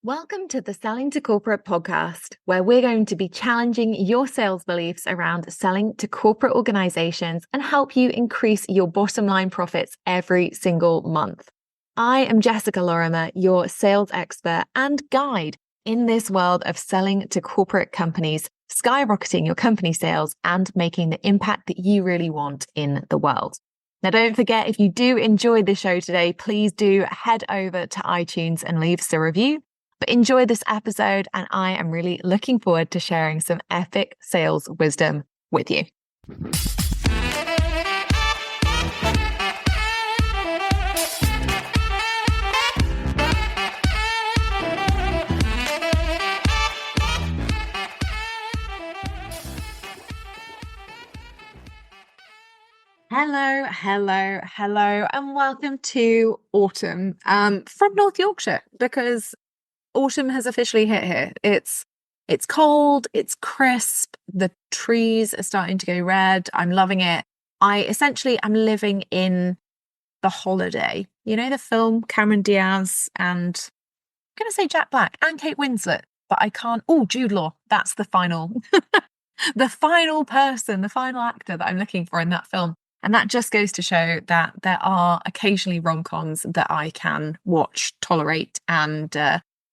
Welcome to the Selling to Corporate podcast, where we're going to be challenging your sales beliefs around selling to corporate organizations and help you increase your bottom line profits every single month. I am Jessica Lorimer, your sales expert and guide in this world of selling to corporate companies, skyrocketing your company sales and making the impact that you really want in the world. Now, don't forget, if you do enjoy the show today, please do head over to iTunes and leave us a review. But enjoy this episode, and I am really looking forward to sharing some epic sales wisdom with you. Hello, and welcome to autumn from North Yorkshire, because autumn has officially hit here. It's cold, it's crisp, the trees are starting to go red. I'm loving it. I essentially am living in The Holiday. You know the film, Cameron Diaz and I'm going to say Jack Black and Kate Winslet, but I can't. Oh, Jude Law. That's the final, the final person, the final actor that I'm looking for in that film. And that just goes to show that there are occasionally rom-coms that I can watch, tolerate, and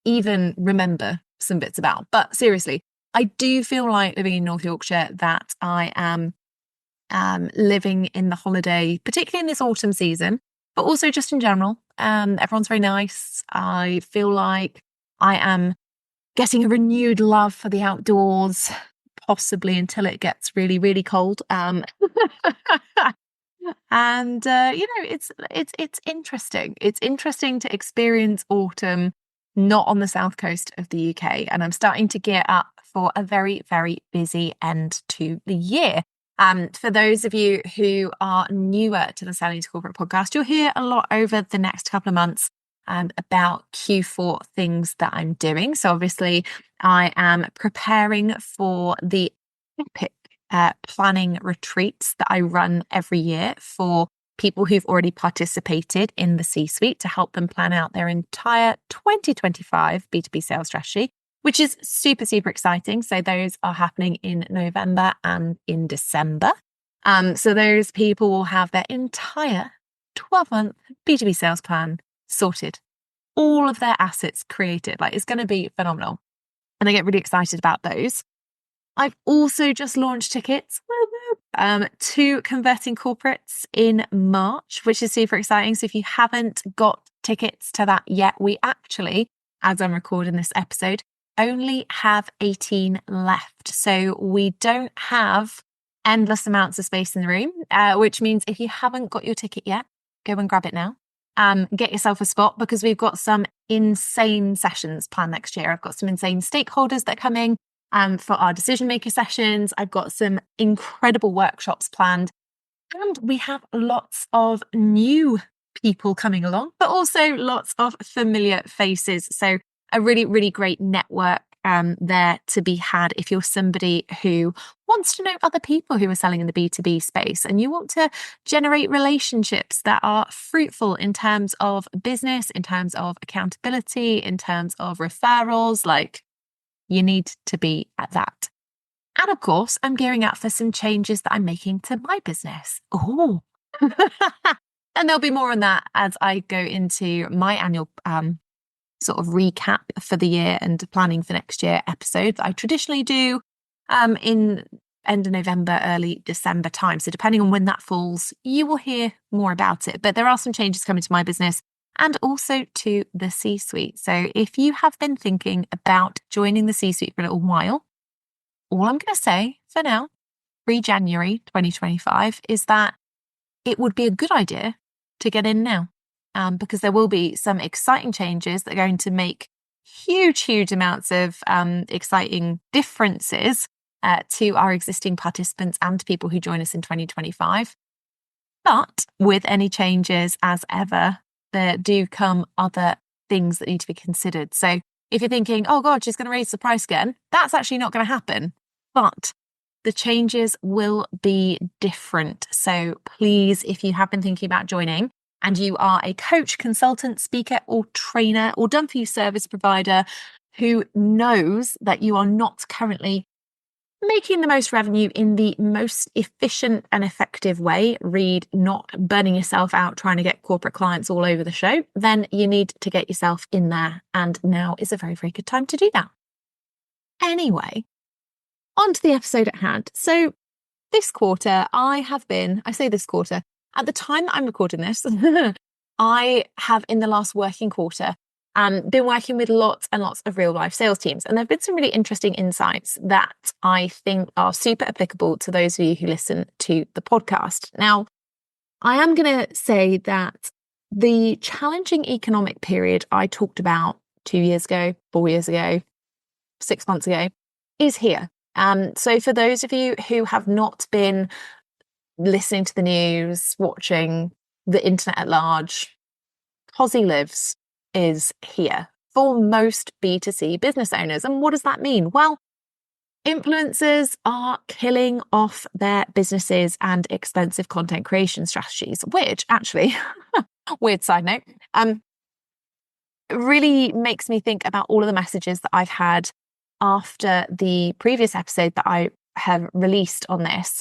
even remember some bits about. But seriously, I do feel like living in North Yorkshire that I am living in the holiday, particularly in this autumn season, but also just in general. Everyone's very nice. I feel like I am getting a renewed love for the outdoors, possibly until it gets really, really cold. And it's interesting. It's interesting to experience autumn not on the south coast of the UK, and I'm starting to gear up for a very, very busy end to the year. For those of you who are newer to the Selling to Corporate podcast, you'll hear a lot over the next couple of months about Q4 things that I'm doing. So obviously, I am preparing for the epic planning retreats that I run every year for people who've already participated in the C-suite to help them plan out their entire 2025 B2B sales strategy, which is super, super exciting. So those are happening in November and in December. So those people will have their entire 12-month B2B sales plan sorted, all of their assets created. Like, it's going to be phenomenal. And I get really excited about those. I've also just launched tickets to Converting Corporates in March, which is super exciting. So if you haven't got tickets to that yet, we actually, as I'm recording this episode, only have 18 left. So we don't have endless amounts of space in the room, which means if you haven't got your ticket yet, go and grab it now. Get yourself a spot, because we've got some insane sessions planned next year. I've got some insane stakeholders that are coming. For our decision maker sessions, I've got some incredible workshops planned, and we have lots of new people coming along, but also lots of familiar faces. So a really, really great network there to be had if you're somebody who wants to know other people who are selling in the B2B space, and you want to generate relationships that are fruitful in terms of business, in terms of accountability, in terms of referrals. Like, you need to be at that. And of course, I'm gearing up for some changes that I'm making to my business. Oh, and there'll be more on that as I go into my annual sort of recap for the year and planning for next year episode that I traditionally do in end of November, early December time. So depending on when that falls, you will hear more about it. But there are some changes coming to my business and also to the C-suite. So if you have been thinking about joining the C-suite for a little while, all I'm going to say for now, pre-January 2025, is that it would be a good idea to get in now, because there will be some exciting changes that are going to make huge amounts of exciting differences to our existing participants and people who join us in 2025. But with any changes, as ever, there do come other things that need to be considered. So if you're thinking, oh God, she's going to raise the price again, that's actually not going to happen. But the changes will be different. So please, if you have been thinking about joining, and you are a coach, consultant, speaker, or trainer, or done for you service provider who knows that you are not currently making the most revenue in the most efficient and effective way, read not burning yourself out trying to get corporate clients all over the show, then you need to get yourself in there. And now is a very, very good time to do that. Anyway, on to the episode at hand. So this quarter, I say this quarter, at the time that I'm recording this, I have in the last working quarter been working with lots and lots of real life sales teams. And there have been some really interesting insights that I think are super applicable to those of you who listen to the podcast. Now, I am going to say that the challenging economic period I talked about 2 years ago, 4 years ago, 6 months ago is here. So for those of you who have not been listening to the news, watching the internet at large, Posy Lives is here for most B2C business owners. And what does that mean? Well, influencers are killing off their businesses and expensive content creation strategies, which actually, weird side note, really makes me think about all of the messages that I've had after the previous episode that I have released on this,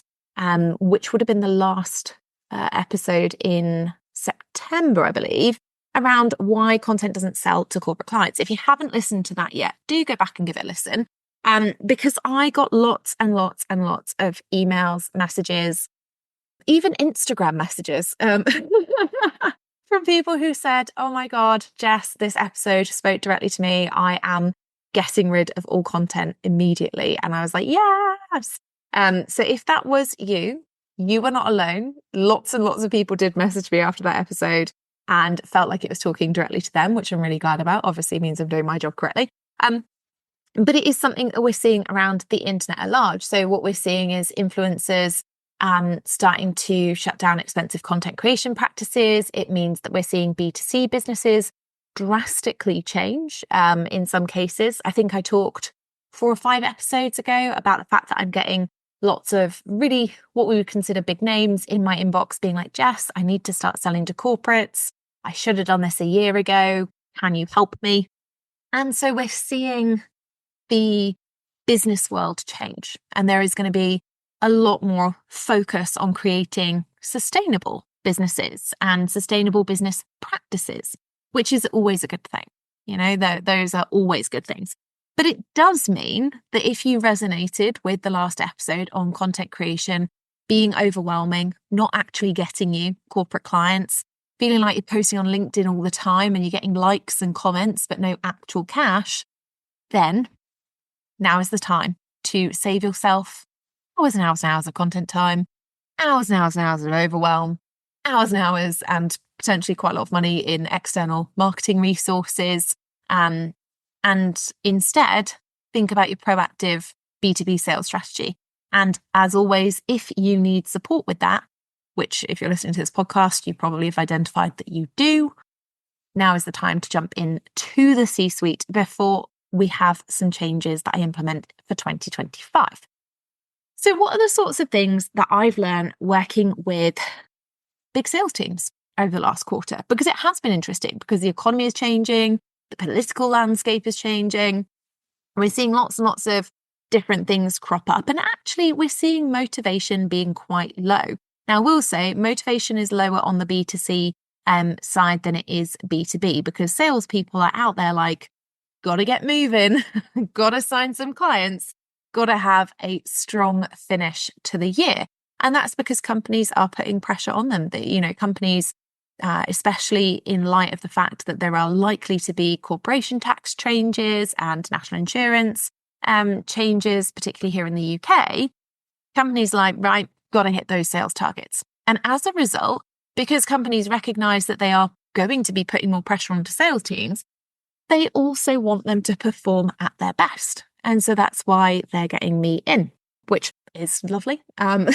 which would have been the last episode in September, I believe, around why content doesn't sell to corporate clients. If you haven't listened to that yet, do go back and give it a listen. Because I got lots and lots and lots of emails, messages, even Instagram messages from people who said, oh my God, Jess, this episode spoke directly to me. I am getting rid of all content immediately. And I was like, yes. So if that was you, you were not alone. Lots and lots of people did message me after that episode and felt like it was talking directly to them, which I'm really glad about. Obviously means I'm doing my job correctly. But it is something that we're seeing around the internet at large. So what we're seeing is influencers starting to shut down expensive content creation practices. It means that we're seeing B2C businesses drastically change in some cases. I think I talked 4 or 5 episodes ago about the fact that I'm getting lots of really what we would consider big names in my inbox being like, Jess, I need to start selling to corporates. I should have done this a year ago. Can you help me? And so we're seeing the business world change, and there is going to be a lot more focus on creating sustainable businesses and sustainable business practices, which is always a good thing. You know, those are always good things. But it does mean that if you resonated with the last episode on content creation being overwhelming, not actually getting you corporate clients, feeling like you're posting on LinkedIn all the time and you're getting likes and comments, but no actual cash, then now is the time to save yourself hours and hours and hours of content time, hours and hours and hours of overwhelm, hours and hours and potentially quite a lot of money in external marketing resources. And instead, think about your proactive B2B sales strategy. And as always, if you need support with that, which if you're listening to this podcast, you probably have identified that you do, now is the time to jump in to the C-suite before we have some changes that I implement for 2025. So what are the sorts of things that I've learned working with big sales teams over the last quarter? Because it has been interesting, because the economy is changing, the political landscape is changing. We're seeing lots and lots of different things crop up. And actually, we're seeing motivation being quite low. Now, I will say motivation is lower on the B2C side than it is B2B, because salespeople are out there like, got to get moving, got to sign some clients, got to have a strong finish to the year. And that's because companies are putting pressure on them. Companies, especially in light of the fact that there are likely to be corporation tax changes and national insurance changes, particularly here in the UK, companies like, right, got to hit those sales targets. And as a result, because companies recognize that they are going to be putting more pressure onto sales teams, they also want them to perform at their best. And so that's why they're getting me in, which is lovely and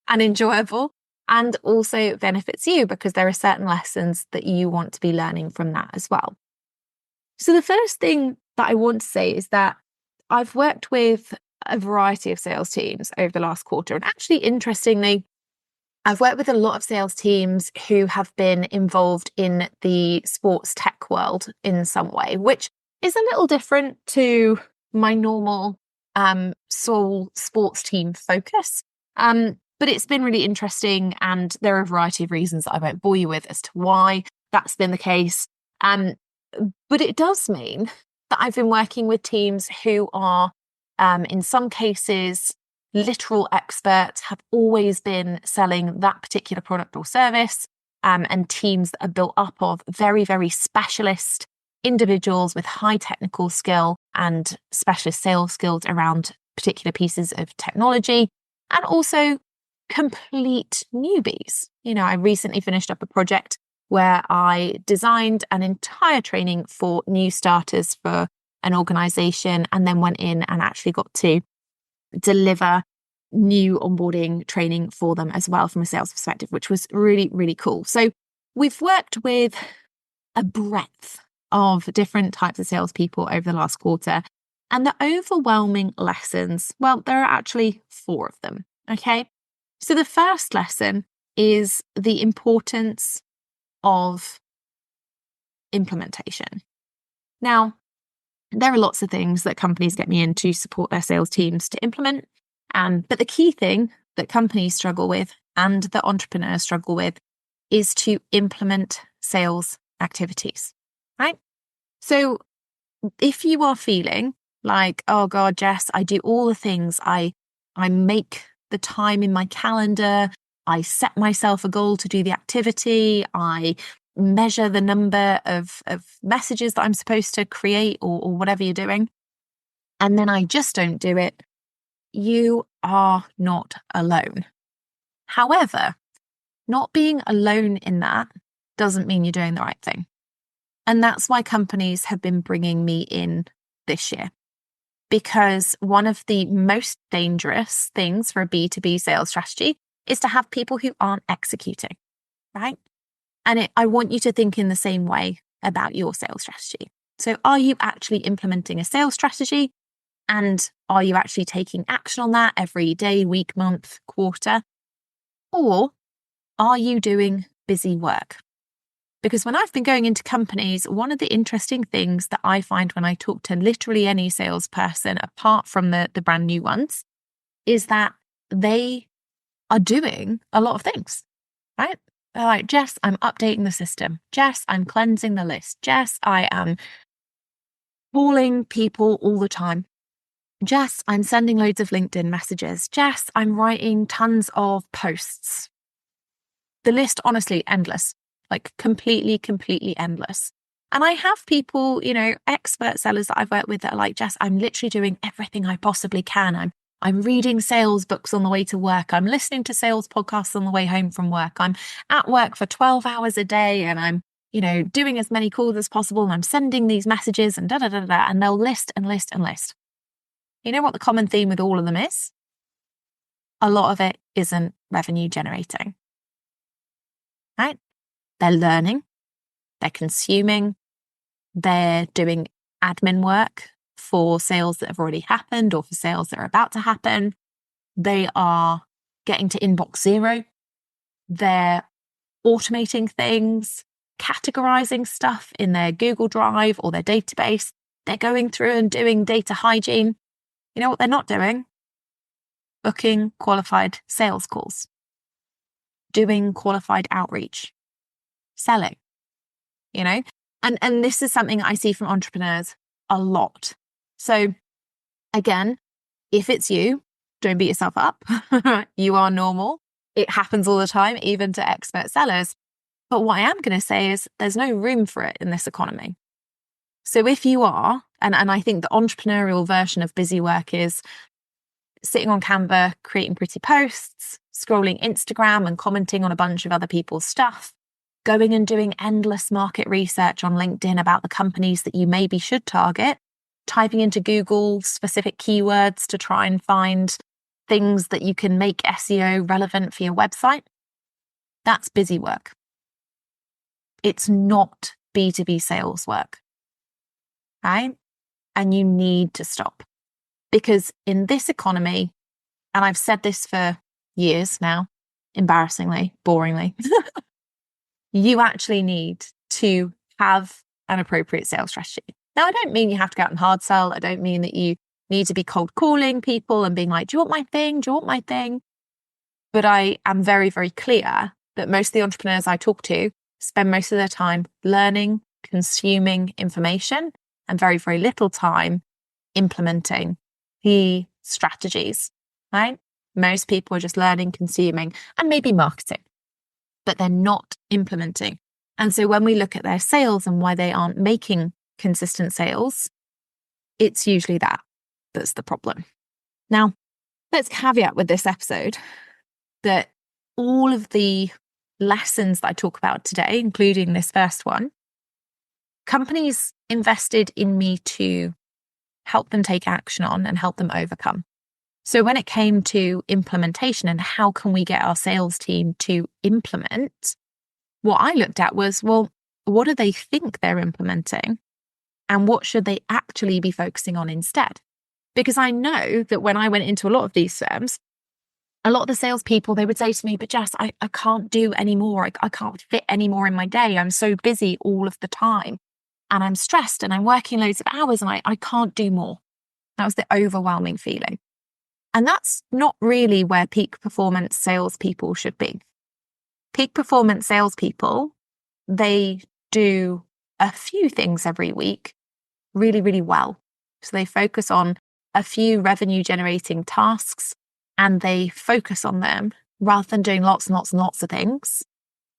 enjoyable, and also benefits you because there are certain lessons that you want to be learning from that as well. So the first thing that I want to say is that I've worked with a variety of sales teams over the last quarter. And actually, interestingly, I've worked with a lot of sales teams who have been involved in the sports tech world in some way, which is a little different to my normal sole sports team focus. But it's been really interesting, and there are a variety of reasons that I won't bore you with as to why that's been the case. But it does mean that I've been working with teams who are, in some cases, literal experts, have always been selling that particular product or service, and teams that are built up of very, very specialist individuals with high technical skill and specialist sales skills around particular pieces of technology, and also complete newbies. I recently finished up a project where I designed an entire training for new starters for an organization, and then went in and actually got to deliver new onboarding training for them as well from a sales perspective, which was really, really cool. So we've worked with a breadth of different types of salespeople over the last quarter. And the overwhelming lessons, well, there are actually 4 of them. Okay. So the first lesson is the importance of implementation. Now, there are lots of things that companies get me in to support their sales teams to implement. But the key thing that companies struggle with and that entrepreneurs struggle with is to implement sales activities, right? So if you are feeling like, oh God, Jess, I do all the things, I make the time in my calendar, I set myself a goal to do the activity, I measure the number of messages that I'm supposed to create or whatever you're doing, and then I just don't do it, you are not alone. However, not being alone in that doesn't mean you're doing the right thing. And that's why companies have been bringing me in this year. Because one of the most dangerous things for a B2B sales strategy is to have people who aren't executing, right? And I want you to think in the same way about your sales strategy. So are you actually implementing a sales strategy? And are you actually taking action on that every day, week, month, quarter? Or are you doing busy work? Because when I've been going into companies, one of the interesting things that I find when I talk to literally any salesperson, apart from the brand new ones, is that they are doing a lot of things, right? They're like, Jess, I'm updating the system. Jess, I'm cleansing the list. Jess, I am calling people all the time. Jess, I'm sending loads of LinkedIn messages. Jess, I'm writing tons of posts. The list, honestly, endless, like completely endless. And I have people, expert sellers that I've worked with that are like, Jess, I'm literally doing everything I possibly can. I'm reading sales books on the way to work. I'm listening to sales podcasts on the way home from work. I'm at work for 12 hours a day, and I'm, doing as many calls as possible, and I'm sending these messages and and they'll list and list and list. You know what the common theme with all of them is? A lot of it isn't revenue generating, right? They're learning, they're consuming, they're doing admin work for sales that have already happened or for sales that are about to happen. They are getting to inbox 0. They're automating things, categorizing stuff in their Google Drive or their database. They're going through and doing data hygiene. You know what they're not doing? Booking qualified sales calls, doing qualified outreach, selling, and this is something I see from entrepreneurs a lot. So again, if it's you, don't beat yourself up. You are normal. It happens all the time, even to expert sellers. But what I am going to say is there's no room for it in this economy. So if you are, and I think the entrepreneurial version of busy work is sitting on Canva, creating pretty posts, scrolling Instagram and commenting on a bunch of other people's stuff, going and doing endless market research on LinkedIn about the companies that you maybe should target, typing into Google specific keywords to try and find things that you can make SEO relevant for your website. That's busy work. It's not B2B sales work, right? And you need to stop. Because in this economy, and I've said this for years now, embarrassingly, boringly, you actually need to have an appropriate sales strategy. Now, I don't mean you have to go out and hard sell. I don't mean that you need to be cold calling people and being like, do you want my thing? Do you want my thing? But I am very, very clear that most of the entrepreneurs I talk to spend most of their time learning, consuming information, and very, very little time implementing the strategies, right? Most people are just learning, consuming, and maybe marketing, but they're not implementing. And so when we look at their sales and why they aren't making consistent sales, it's usually that's the problem. Now, let's caveat with this episode that all of the lessons that I talk about today, including this first one, companies invested in me to help them take action on and help them overcome. So when it came to implementation and how can we get our sales team to implement, what I looked at was, well, what do they think they're implementing? And what should they actually be focusing on instead? Because I know that when I went into a lot of these firms, a lot of the salespeople, they would say to me, but Jess, I can't do any more. I can't fit any more in my day. I'm so busy all of the time. And I'm stressed and I'm working loads of hours and I can't do more. That was the overwhelming feeling. And that's not really where peak performance salespeople should be. Peak performance salespeople, they do a few things every week really, really well. So they focus on a few revenue generating tasks and they focus on them rather than doing lots and lots and lots of things,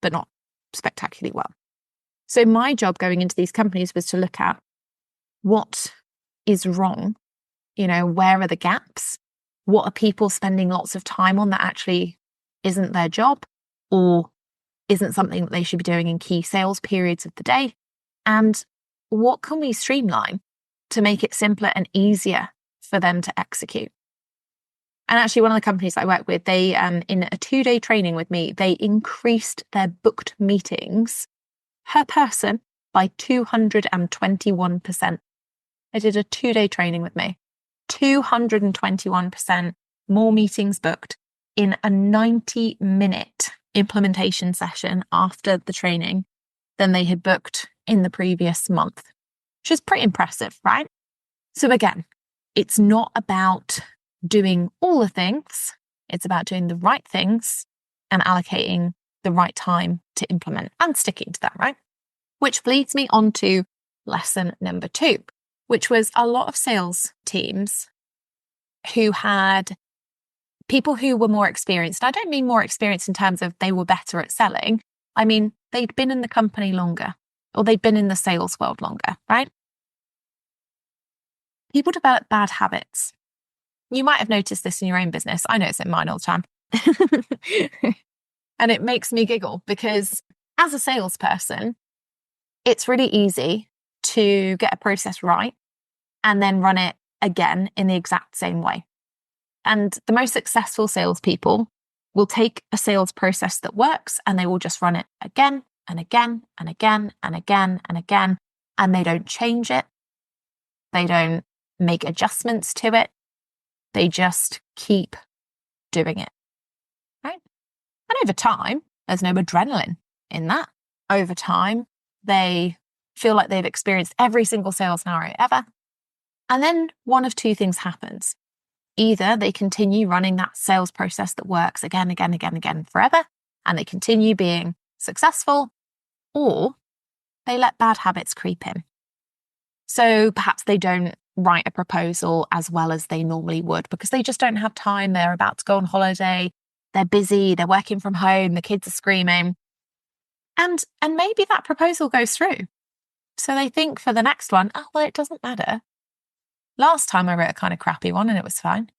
but not spectacularly well. So my job going into these companies was to look at what is wrong, where are the gaps? What are people spending lots of time on that actually isn't their job or isn't something that they should be doing in key sales periods of the day? And what can we streamline to make it simpler and easier for them to execute? And actually, one of the companies I work with, they, in a 2-day training with me, they increased their booked meetings per person by 221%. They did a 2-day training with me. 221% more meetings booked in a 90-minute implementation session after the training than they had booked in the previous month, which is pretty impressive, right? So again, it's not about doing all the things. It's about doing the right things and allocating the right time to implement and sticking to that, right? Which leads me on to lesson number 2, which was a lot of sales teams who had people who were more experienced. I don't mean more experienced in terms of they were better at selling. I mean, they'd been in the company longer or they'd been in the sales world longer, right? People develop bad habits. You might have noticed this in your own business. I know it's in mine all the time. And it makes me giggle because as a salesperson, it's really easy to get a process right and then run it again in the exact same way. And the most successful salespeople will take a sales process that works and they will just run it again and again and again and again and again. And they don't change it. They don't make adjustments to it. They just keep doing it, right? And over time, there's no adrenaline in that. Over time, they feel like they've experienced every single sales scenario ever. And then one of two things happens. Either they continue running that sales process that works again, again, again, again forever, and they continue being successful, or they let bad habits creep in. So perhaps they don't write a proposal as well as they normally would because they just don't have time. They're about to go on holiday. They're busy. They're working from home. The kids are screaming. And maybe that proposal goes through. So they think for the next one, oh, well, it doesn't matter. Last time I wrote a kind of crappy one and it was fine.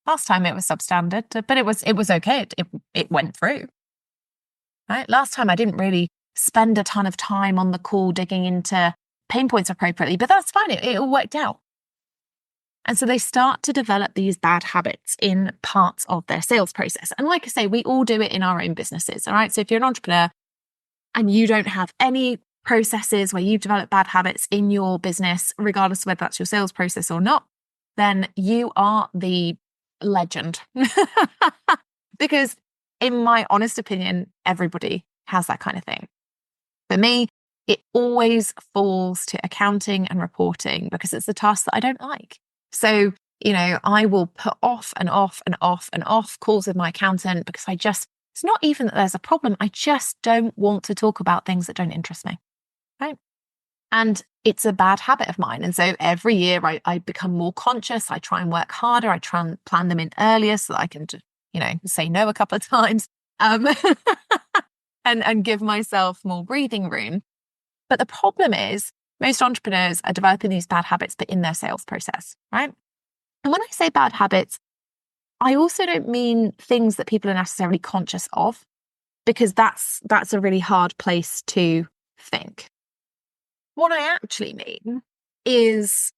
Last time it was substandard, but it was okay. It went through. Right? Last time I didn't really spend a ton of time on the call digging into pain points appropriately, but that's fine. It all worked out. And so they start to develop these bad habits in parts of their sales process. And like I say, we all do it in our own businesses. All right. So if you're an entrepreneur and you don't have any processes where you've developed bad habits in your business, regardless of whether that's your sales process or not, then you are the legend. Because in my honest opinion, everybody has that kind of thing. For me, it always falls to accounting and reporting because it's the task that I don't like. So, I will put off and off and off and off calls with my accountant because it's not even that there's a problem. I just don't want to talk about things that don't interest me. Right. And it's a bad habit of mine. And so every year I become more conscious. I try and work harder. I try and plan them in earlier so that I can, say no a couple of times and give myself more breathing room. But the problem is most entrepreneurs are developing these bad habits, but in their sales process, right? And when I say bad habits, I also don't mean things that people are necessarily conscious of, because that's a really hard place to think. What I actually mean is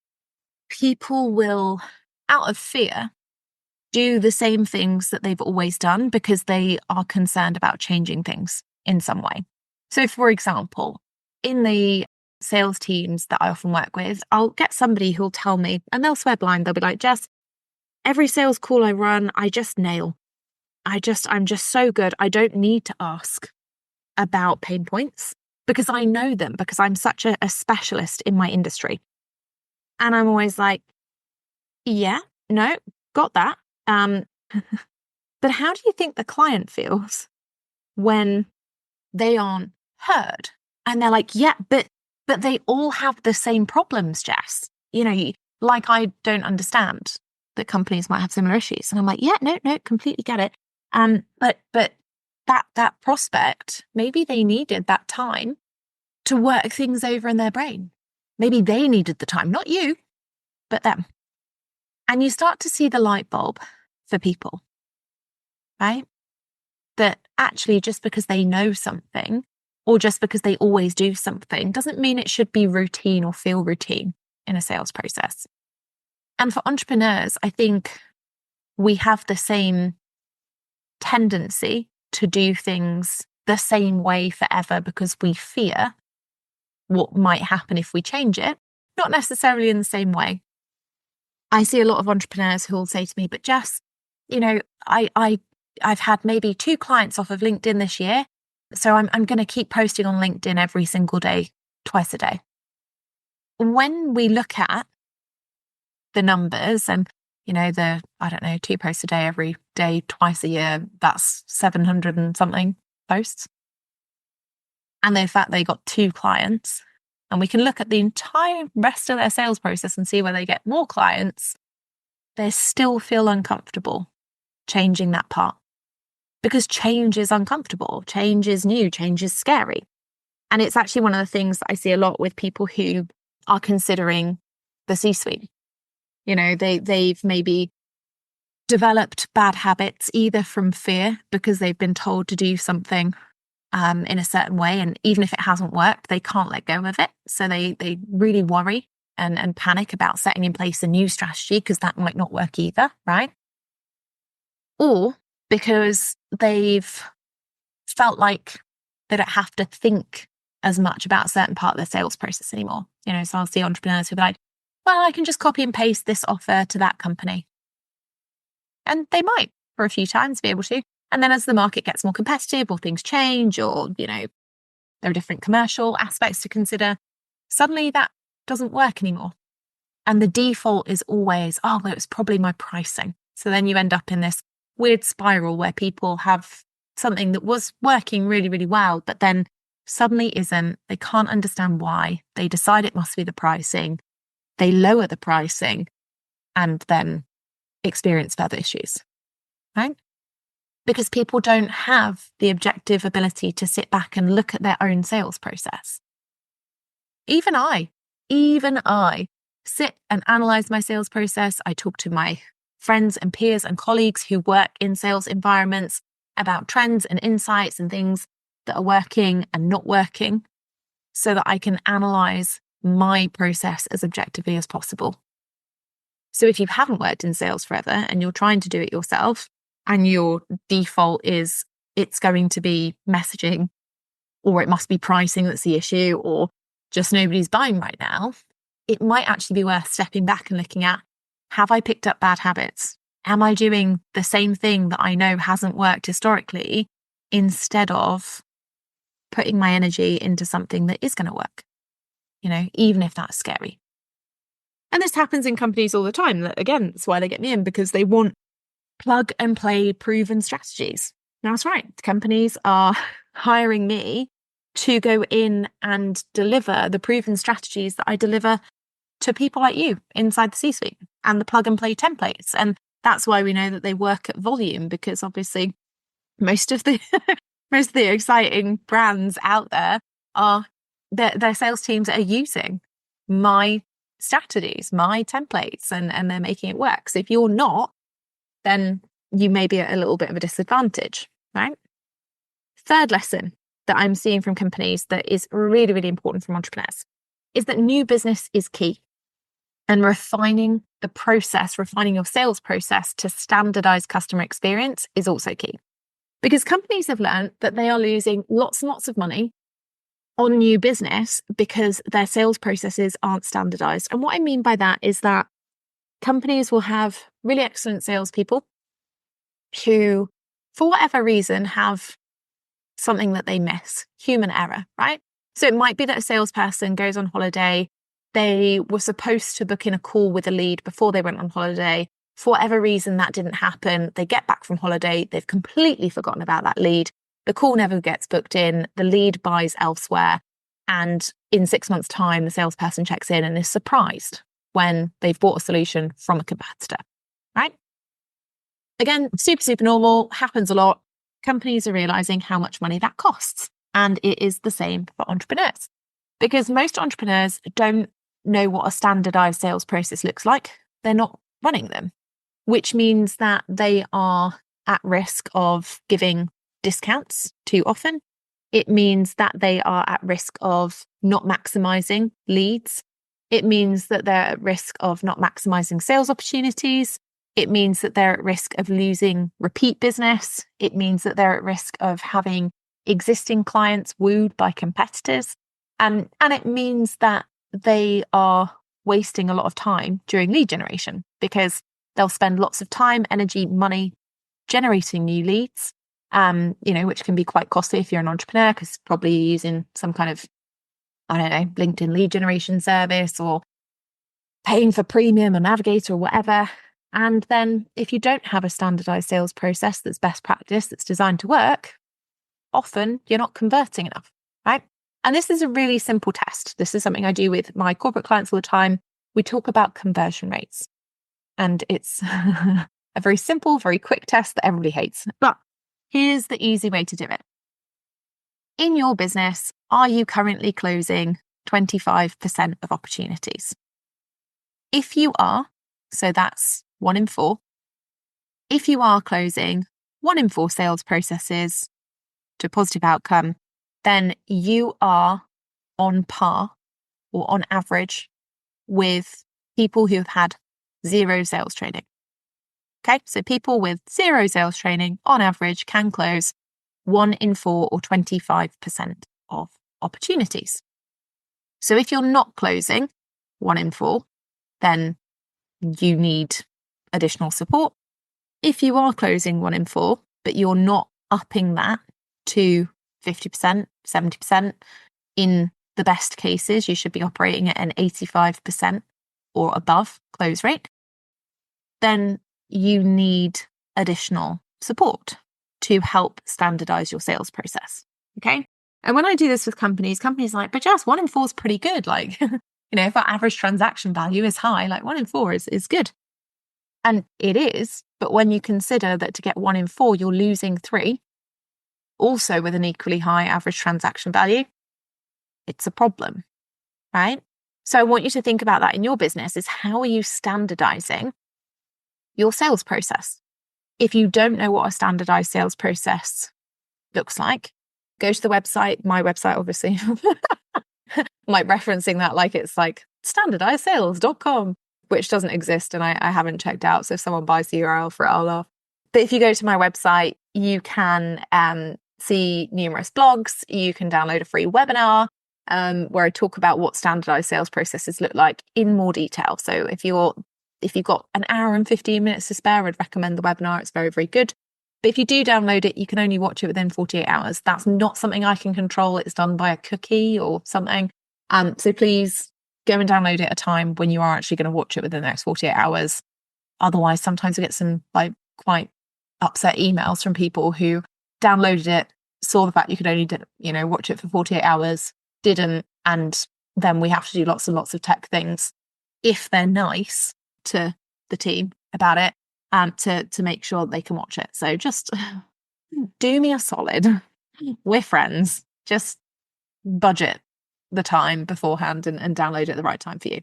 people will, out of fear, do the same things that they've always done because they are concerned about changing things in some way. So, for example, in the sales teams that I often work with, I'll get somebody who'll tell me, and they'll swear blind, they'll be like, Jess, every sales call I run, I just nail. I'm just so good. I don't need to ask about pain points because I know them, because I'm such a specialist in my industry. And I'm always like, yeah, no, got that. But how do you think the client feels when they aren't heard? And they're like, yeah, but they all have the same problems, Jess. Like I don't understand that companies might have similar issues. And I'm like, yeah, no, completely get it. But that prospect, maybe they needed that time to work things over in their brain. Maybe they needed the time, not you, but them. And you start to see the light bulb for people, right? That actually just because they know something or just because they always do something doesn't mean it should be routine or feel routine in a sales process. And for entrepreneurs, I think we have the same tendency to do things the same way forever because we fear what might happen if we change it, not necessarily in the same way. I see a lot of entrepreneurs who will say to me, but Jess, I've had maybe 2 clients off of LinkedIn this year, so I'm going to keep posting on LinkedIn every single day, twice a day. When we look at the numbers and, 2 posts a day every day, twice a year, that's 700 and something posts. And in fact, they got 2 clients. And we can look at the entire rest of their sales process and see where they get more clients. They still feel uncomfortable changing that part because change is uncomfortable. Change is new. Change is scary. And it's actually one of the things that I see a lot with people who are considering the C-suite. They've maybe developed bad habits either from fear because they've been told to do something in a certain way. And even if it hasn't worked, they can't let go of it. So they really worry and panic about setting in place a new strategy because that might not work either, right? Or because they've felt like they don't have to think as much about a certain part of their sales process anymore. So I'll see entrepreneurs who are like, well, I can just copy and paste this offer to that company. And they might for a few times be able to. And then as the market gets more competitive or things change or, there are different commercial aspects to consider, suddenly that doesn't work anymore. And the default is always, oh, well, it was probably my pricing. So then you end up in this weird spiral where people have something that was working really, really well, but then suddenly isn't. They can't understand why. They decide it must be the pricing. They lower the pricing and then experience further issues, right? Because people don't have the objective ability to sit back and look at their own sales process. Even I sit and analyze my sales process. I talk to my friends and peers and colleagues who work in sales environments about trends and insights and things that are working and not working so that I can analyze my process as objectively as possible. So if you haven't worked in sales forever and you're trying to do it yourself, and your default is it's going to be messaging, or it must be pricing that's the issue, or just nobody's buying right now, it might actually be worth stepping back and looking at, have I picked up bad habits? Am I doing the same thing that I know hasn't worked historically instead of putting my energy into something that is going to work, even if that's scary? And this happens in companies all the time. Again, that's why they get me in, because they want plug and play proven strategies. Now, that's right. Companies are hiring me to go in and deliver the proven strategies that I deliver to people like you inside the C-suite, and the plug and play templates. And that's why we know that they work at volume, because obviously most of the most of the exciting brands out there are their sales teams that are using my strategies, my templates, and they're making it work. So if you're not, then you may be at a little bit of a disadvantage, right? Third lesson that I'm seeing from companies that is really, really important from entrepreneurs is that new business is key. And refining the process, refining your sales process to standardize customer experience is also key. Because companies have learned that they are losing lots and lots of money on new business because their sales processes aren't standardized. And what I mean by that is that companies will have really excellent salespeople who, for whatever reason, have something that they miss, human error, right? So it might be that a salesperson goes on holiday. They were supposed to book in a call with a lead before they went on holiday. For whatever reason, that didn't happen. They get back from holiday. They've completely forgotten about that lead. The call never gets booked in. The lead buys elsewhere. And in 6 months' time, the salesperson checks in and is surprised when they've bought a solution from a competitor, right? Again, super, super normal, happens a lot. Companies are realizing how much money that costs. And it is the same for entrepreneurs, because most entrepreneurs don't know what a standardized sales process looks like. They're not running them, which means that they are at risk of giving discounts too often. It means that they are at risk of not maximizing leads. It means that they're at risk of not maximizing sales opportunities. It means that they're at risk of losing repeat business. It means that they're at risk of having existing clients wooed by competitors. And it means that they are wasting a lot of time during lead generation, because they'll spend lots of time, energy, money generating new leads, which can be quite costly if you're an entrepreneur, because probably using some kind of, LinkedIn lead generation service, or paying for premium or Navigator or whatever. And then if you don't have a standardized sales process that's best practice, that's designed to work, often you're not converting enough, right? And this is a really simple test. This is something I do with my corporate clients all the time. We talk about conversion rates. And it's a very simple, very quick test that everybody hates. But here's the easy way to do it. In your business, are you currently closing 25% of opportunities? If you are, so that's 1 in 4. If you are closing 1 in 4 sales processes to a positive outcome, then you are on par or on average with people who have had 0 sales training. Okay, so people with 0 sales training on average can close 1 in 4 or 25% of opportunities. So if you're not closing 1 in 4, then you need additional support. If you are closing 1 in 4, but you're not upping that to 50%, 70%, in the best cases, you should be operating at an 85% or above close rate, then you need additional support to help standardize your sales process. Okay. And when I do this with companies are like, but just 1 in 4 is pretty good. Like, if our average transaction value is high, like 1 in 4 is good. And it is. But when you consider that to get 1 in 4, you're losing 3, also with an equally high average transaction value, it's a problem, right? So I want you to think about that in your business, is how are you standardizing your sales process? If you don't know what a standardized sales process looks like, go to the website, my website, obviously. I'm like referencing that like it's like standardizedsales.com, which doesn't exist and I haven't checked out. So if someone buys the URL for it, I'll laugh. But if you go to my website, you can see numerous blogs. You can download a free webinar where I talk about what standardized sales processes look like in more detail. So if you're if you've got an hour and 15 minutes to spare, I'd recommend the webinar. It's very, very good. But if you do download it, you can only watch it within 48 hours. That's not something I can control. It's done by a cookie or something. So please go and download it at a time when you are actually going to watch it within the next 48 hours. Otherwise, sometimes we get some like quite upset emails from people who downloaded it, saw the fact you could only watch it for 48 hours, didn't, and then we have to do lots and lots of tech things if they're nice to the team about it, to make sure they can watch it. So just do me a solid. We're friends. Just budget the time beforehand and download it at the right time for you.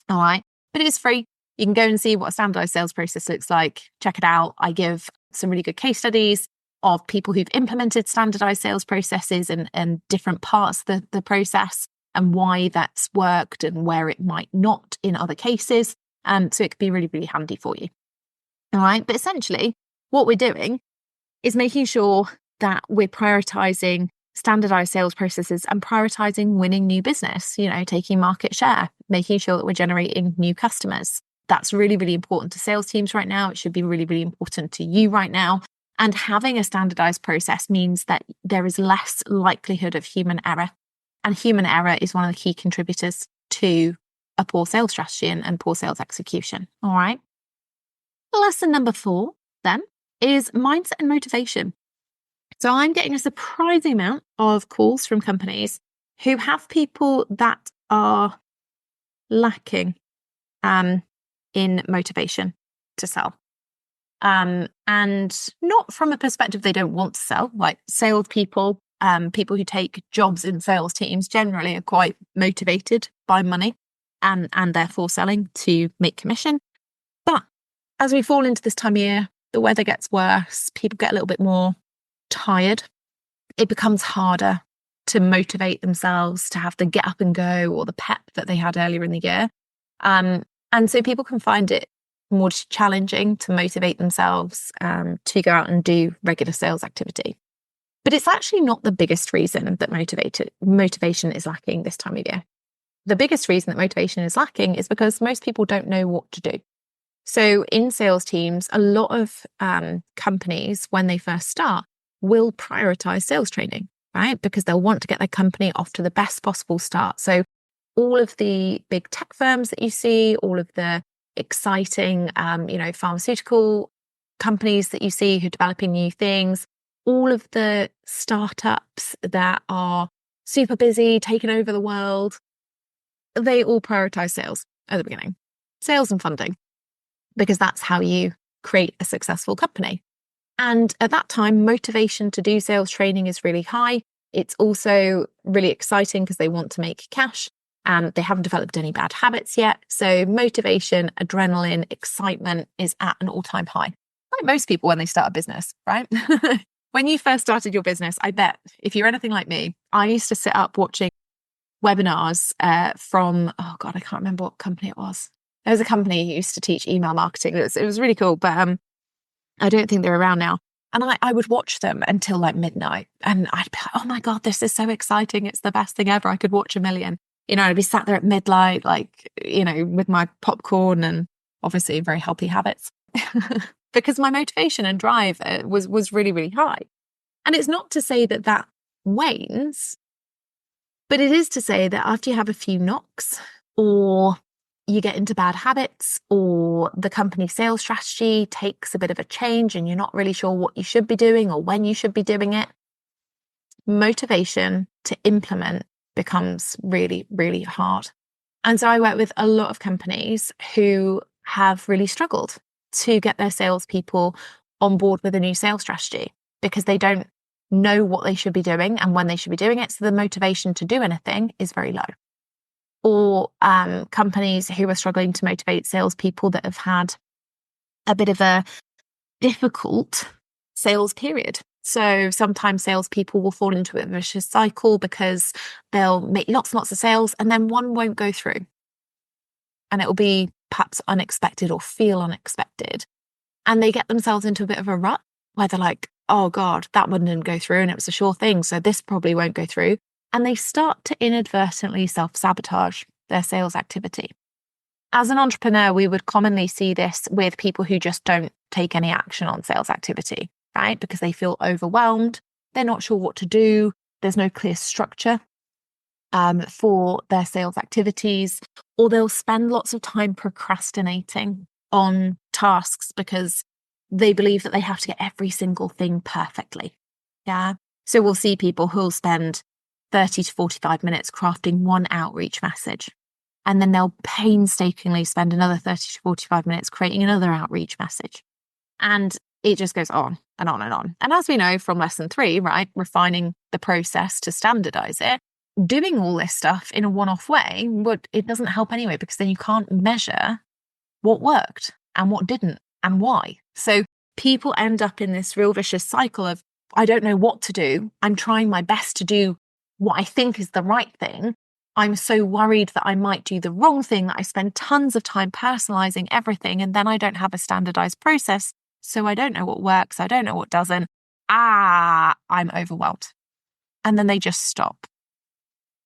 All right. But it is free. You can go and see what a standardized sales process looks like. Check it out. I give some really good case studies of people who've implemented standardized sales processes and different parts of the process and why that's worked and where it might not in other cases. So it could be really, really handy for you. All right. But essentially, what we're doing is making sure that we're prioritizing standardized sales processes and prioritizing winning new business, taking market share, making sure that we're generating new customers. That's really, really important to sales teams right now. It should be really, really important to you right now. And having a standardized process means that there is less likelihood of human error. And human error is one of the key contributors to a poor sales strategy and poor sales execution. All right. Lesson number 4 then is mindset and motivation. So I'm getting a surprising amount of calls from companies who have people that are lacking in motivation to sell. And not from a perspective they don't want to sell, like salespeople, people who take jobs in sales teams generally are quite motivated by money and therefore selling to make commission. But as we fall into this time of year, the weather gets worse, people get a little bit more tired. It becomes harder to motivate themselves to have the get up and go or the pep that they had earlier in the year. And so people can find it more challenging to motivate themselves to go out and do regular sales activity. But it's actually not the biggest reason that motivation is lacking this time of year. The biggest reason that motivation is lacking is because most people don't know what to do. So in sales teams, a lot of companies, when they first start, will prioritize sales training, right? Because they'll want to get their company off to the best possible start. So all of the big tech firms that you see, all of the exciting, pharmaceutical companies that you see who are developing new things, all of the startups that are super busy, taking over the world, they all prioritize sales at the beginning, sales and funding, because that's how you create a successful company. And at that time, motivation to do sales training is really high. It's also really exciting because they want to make cash and they haven't developed any bad habits yet. So motivation, adrenaline, excitement is at an all-time high. Like most people when they start a business, right? When you first started your business, I bet if you're anything like me, I used to sit up watching webinars from, I can't remember what company it was. There was a company who used to teach email marketing. It was really cool, but I don't think they're around now. And I would watch them until like midnight. And I'd be like, oh my God, this is so exciting. It's the best thing ever. I could watch a million. I'd be sat there at midnight, with my popcorn and obviously very healthy habits because my motivation and drive was really, really high. And it's not to say that that wanes, but it is to say that after you have a few knocks or you get into bad habits or the company sales strategy takes a bit of a change and you're not really sure what you should be doing or when you should be doing it, motivation to implement becomes really, really hard. And so I work with a lot of companies who have really struggled to get their salespeople on board with a new sales strategy because they don't know what they should be doing and when they should be doing it. So the motivation to do anything is very low. Or companies who are struggling to motivate salespeople that have had a bit of a difficult sales period. So sometimes salespeople will fall into a vicious cycle because they'll make lots and lots of sales and then one won't go through. And it will be perhaps unexpected or feel unexpected. And they get themselves into a bit of a rut where they're like, oh God, that one didn't go through and it was a sure thing. So this probably won't go through. And they start to inadvertently self-sabotage their sales activity. as an entrepreneur, we would commonly see this with people who just don't take any action on sales activity, right? Because they feel overwhelmed. They're not sure what to do. There's no clear structure for their sales activities, or they'll spend lots of time procrastinating on tasks because they believe that they have to get every single thing perfectly. Yeah. So we'll see people who'll spend 30 to 45 minutes crafting one outreach message. And then they'll painstakingly spend another 30 to 45 minutes creating another outreach message. And it just goes on and on and on. And as we know from lesson 3, right, refining the process to standardize it, doing all this stuff in a one-off way, it doesn't help anyway, because then you can't measure what worked and what didn't and why. So people end up in this real vicious cycle of, I don't know what to do. I'm trying my best to do what I think is the right thing. I'm so worried that I might do the wrong thing that I spend tons of time personalizing everything, and then I don't have a standardized process. So I don't know what works. I don't know what doesn't. I'm overwhelmed. And then they just stop,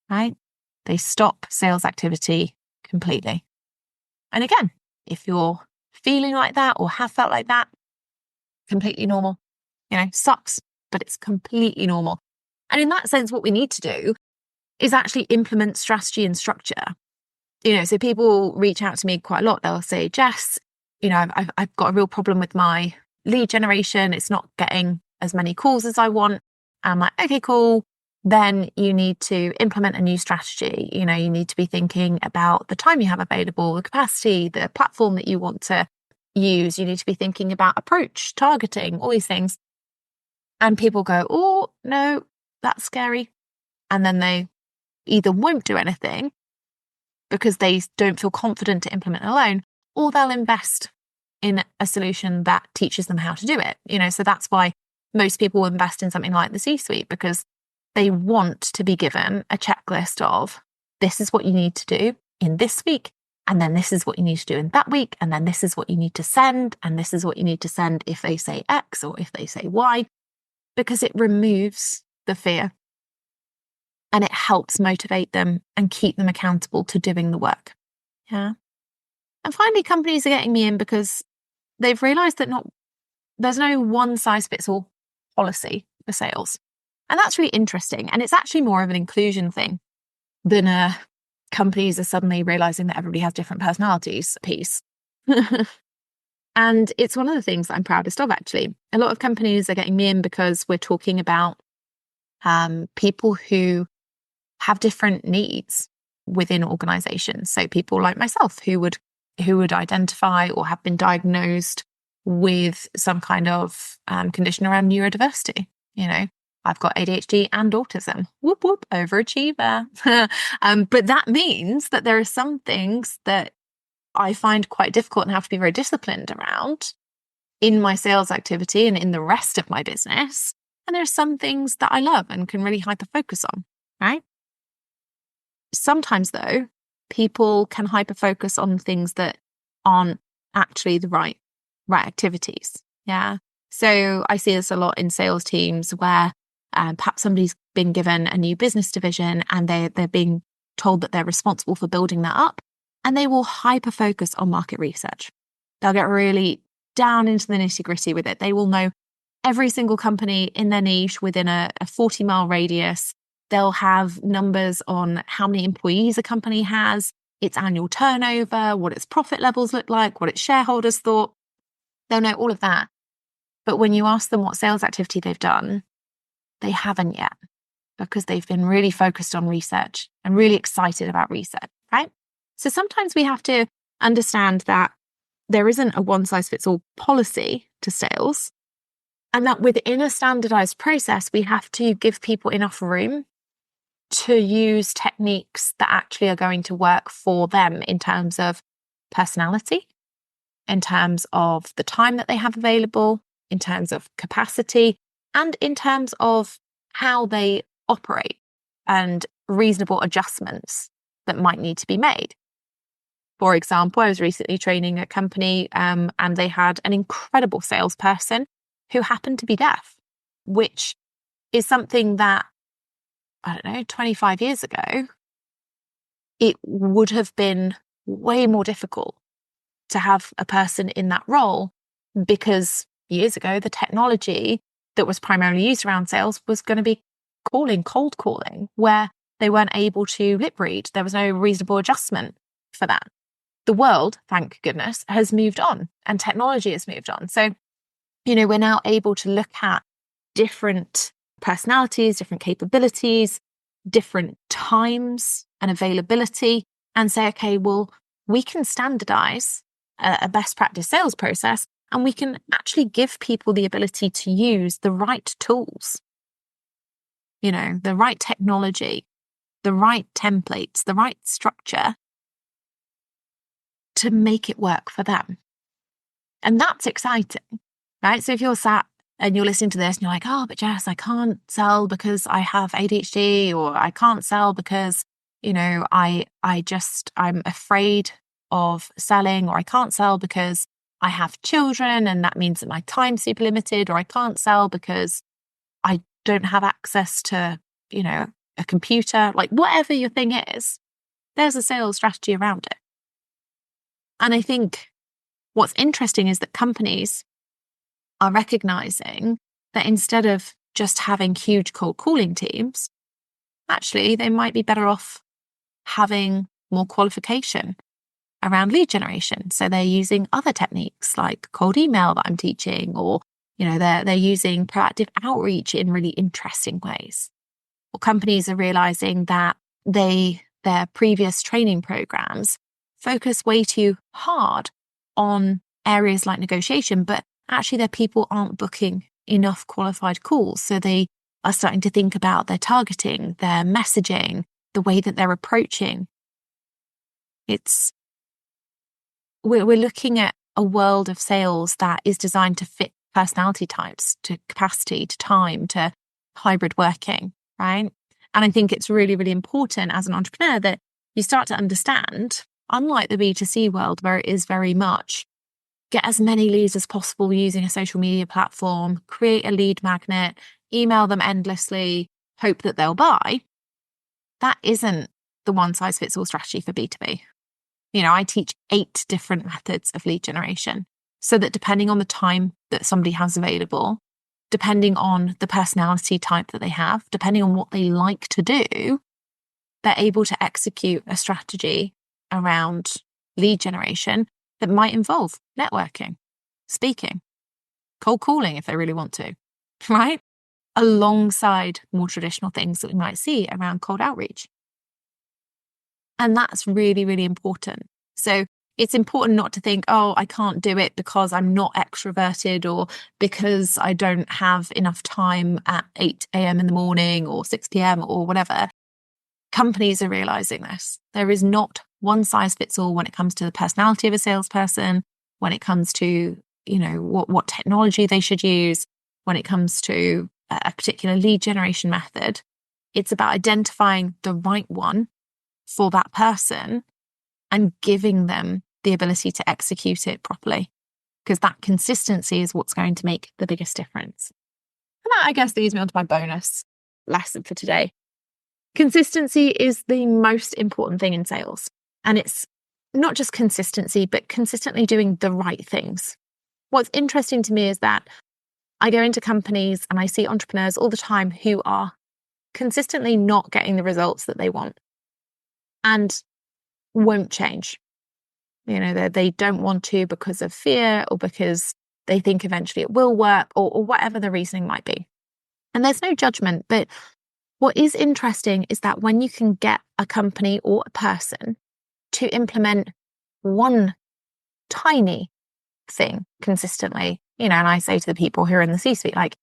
right? They stop sales activity completely. And again, if you're feeling like that or have felt like that, completely normal. Sucks, but it's completely normal. And in that sense, what we need to do is actually implement strategy and structure. So people reach out to me quite a lot. They'll say, Jess, I've got a real problem with my lead generation. It's not getting as many calls as I want. I'm like, okay, cool. Then you need to implement a new strategy. You need to be thinking about the time you have available, the capacity, the platform that you want to use. You need to be thinking about approach, targeting, all these things. And people go, oh, no, that's scary. And then they either won't do anything because they don't feel confident to implement alone, or they'll invest in a solution that teaches them how to do it. So that's why most people invest in something like the C-suite, because they want to be given a checklist of, this is what you need to do in this week, and then this is what you need to do in that week, and then this is what you need to send, and this is what you need to send if they say X or if they say Y, because it removes the fear and it helps motivate them and keep them accountable to doing the work. Yeah. And finally, companies are getting me in because they've realized that there's no one size fits all policy for sales. And that's really interesting. And it's actually more of an inclusion thing than companies are suddenly realizing that everybody has different personalities piece. And it's one of the things that I'm proudest of, actually. A lot of companies are getting me in because we're talking about people who have different needs within organizations. So people like myself who would identify or have been diagnosed with some kind of condition around neurodiversity. I've got ADHD and autism. Whoop, whoop, overachiever. But that means that there are some things that I find quite difficult and have to be very disciplined around in my sales activity and in the rest of my business. And there are some things that I love and can really hyper-focus on, right? Sometimes, though, people can hyper-focus on things that aren't actually the right activities. Yeah. So I see this a lot in sales teams where perhaps somebody's been given a new business division and they're being told that they're responsible for building that up, and they will hyper-focus on market research. They'll get really down into the nitty-gritty with it. They will know every single company in their niche within a 40-mile radius. They'll have numbers on how many employees a company has, its annual turnover, what its profit levels look like, what its shareholders thought. They'll know all of that. But when you ask them what sales activity they've done, they haven't yet, because they've been really focused on research and really excited about research, right? So sometimes we have to understand that there isn't a one-size-fits-all policy to sales, and that within a standardized process, we have to give people enough room to use techniques that actually are going to work for them in terms of personality, in terms of the time that they have available, in terms of capacity, and in terms of how they operate and reasonable adjustments that might need to be made. For example, I was recently training a company and they had an incredible salesperson who happened to be deaf, which is something that, 25 years ago, it would have been way more difficult to have a person in that role, because years ago, the technology that was primarily used around sales was going to be cold calling, where they weren't able to lip read. There was no reasonable adjustment for that. The world, thank goodness, has moved on and technology has moved on. So, we're now able to look at different personalities, different capabilities, different times and availability, and say, okay, well, we can standardize a best practice sales process, and we can actually give people the ability to use the right tools, the right technology, the right templates, the right structure to make it work for them. And that's exciting, right? So if you're sat and you're listening to this and you're like, oh, but Jess, I can't sell because I have ADHD, or I can't sell because, I'm afraid of selling, or I can't sell because I have children and that means that my time's super limited, or I can't sell because I don't have access to, a computer, like whatever your thing is, there's a sales strategy around it. And I think what's interesting is that companies are recognizing that instead of just having huge cold calling teams, actually, they might be better off having more qualification around lead generation. So they're using other techniques like cold email that I'm teaching, or, they're using proactive outreach in really interesting ways. Or companies are realizing that their previous training programs focus way too hard on areas like negotiation, but actually their people aren't booking enough qualified calls. So they are starting to think about their targeting, their messaging, the way that they're approaching. We're looking at a world of sales that is designed to fit personality types, to capacity, to time, to hybrid working, right? And I think it's really, really important as an entrepreneur that you start to understand, unlike the B2C world where it is very much get as many leads as possible using a social media platform, create a lead magnet, email them endlessly, hope that they'll buy. That isn't the one size fits all strategy for B2B. I teach 8 different methods of lead generation, so that depending on the time that somebody has available, depending on the personality type that they have, depending on what they like to do, they're able to execute a strategy around lead generation that might involve networking, speaking, cold calling if they really want to, right? Alongside more traditional things that we might see around cold outreach. And that's really, really important. So it's important not to think, oh, I can't do it because I'm not extroverted, or because I don't have enough time at 8 a.m. in the morning or 6 p.m. or whatever. Companies are realizing this. There is not one size fits all when it comes to the personality of a salesperson, when it comes to, what technology they should use, when it comes to a particular lead generation method. It's about identifying the right one for that person and giving them the ability to execute it properly, because that consistency is what's going to make the biggest difference. And that, I guess, leads me on to my bonus lesson for today. Consistency is the most important thing in sales. And it's not just consistency, but consistently doing the right things. What's interesting to me is that I go into companies and I see entrepreneurs all the time who are consistently not getting the results that they want and won't change. They don't want to because of fear, or because they think eventually it will work, or whatever the reasoning might be. And there's no judgment, but what is interesting is that when you can get a company or a person to implement one tiny thing consistently, and I say to the people who are in the C-suite, like,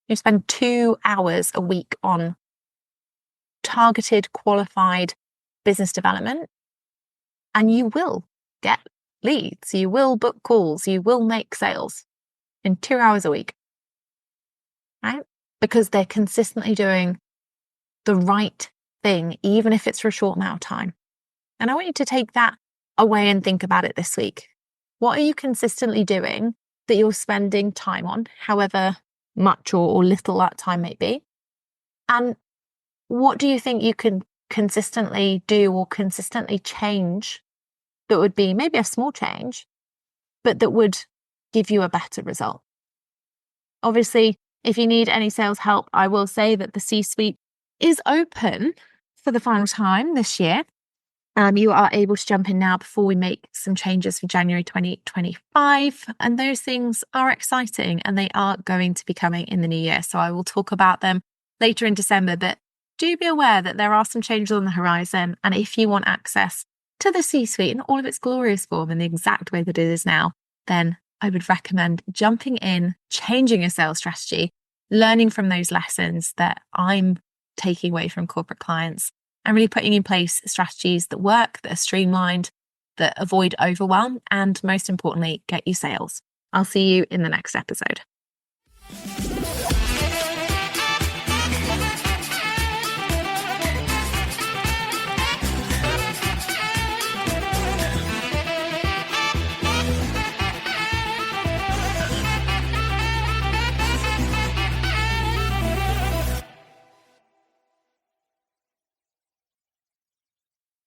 you spend 2 hours a week on targeted, qualified business development, and you will get leads, you will book calls, you will make sales in 2 hours a week, right? Because they're consistently doing the right thing, even if it's for a short amount of time. And I want you to take that away and think about it this week. What are you consistently doing that you're spending time on, however much or little that time may be? And what do you think you can consistently do or consistently change that would be maybe a small change, but that would give you a better result. Obviously, if you need any sales help, I will say that the C-suite is open for the final time this year. You are able to jump in now before we make some changes for January 2025. And those things are exciting and they are going to be coming in the new year. So I will talk about them later in December, but do be aware that there are some changes on the horizon. And if you want access to the C-suite in all of its glorious form in the exact way that it is now, then I would recommend jumping in, changing your sales strategy, learning from those lessons that I'm taking away from corporate clients, and really putting in place strategies that work, that are streamlined, that avoid overwhelm, and most importantly, get you sales. I'll see you in the next episode.